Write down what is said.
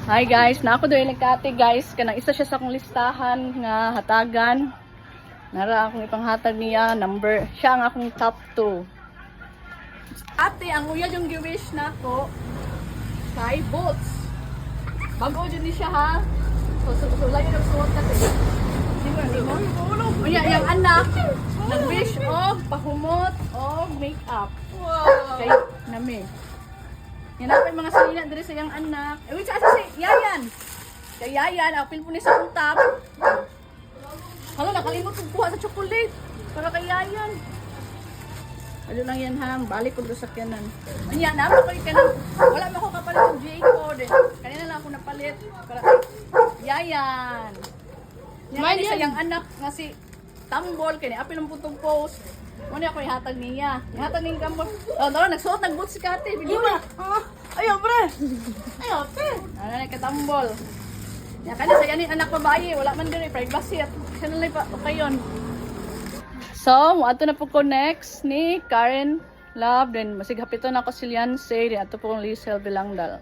Hi guys, na ako doon nagkati guys. Kanang isa siya sa akong listahan nga hatagan. Nara akong ipanghatag niya, number. Siya ang akong top 2. Ate, ang uyad yung giwish na ko kay Boots. Bago dyan ni siya ha. So lagi nagsuot na ito. Hindi mo? Unya, yung anak, nag-wish of pahumot o makeup. Wow! Kay nami. Yan ako yung mga salina dito sa iyang anak. Eh, wait, asa si Yayan? Kay Yayan, apil po niya sa akong top. Hala, nakalimot kong kuha sa chocolate. Para kay Yayan. Ano lang yan ha, balik ko doon sa kyanan. Anya, naman ko yung kanan. Wala mo ako kapalit ng J-code. Kanina lang ako napalit. Para kay Yayan. Yan sa iyang anak nga si Tambol. Kaya apil ang putong post. Muna ako ihatag niya. Ihatag niya yung kambol. Oh, tara, nagsuot, nag-boots si Kati. Bigyan. Ayaw, pre! Ayaw, pre! Ano na, katambol. Yan, kanya sa yanin, anak babae. Wala man din, privacy. At siya na lang pa yun. So, ato na po ko next ni Karen Love. Then, masighapito na ko si Lianse. Then, ato po kong Liesel Bilangdal.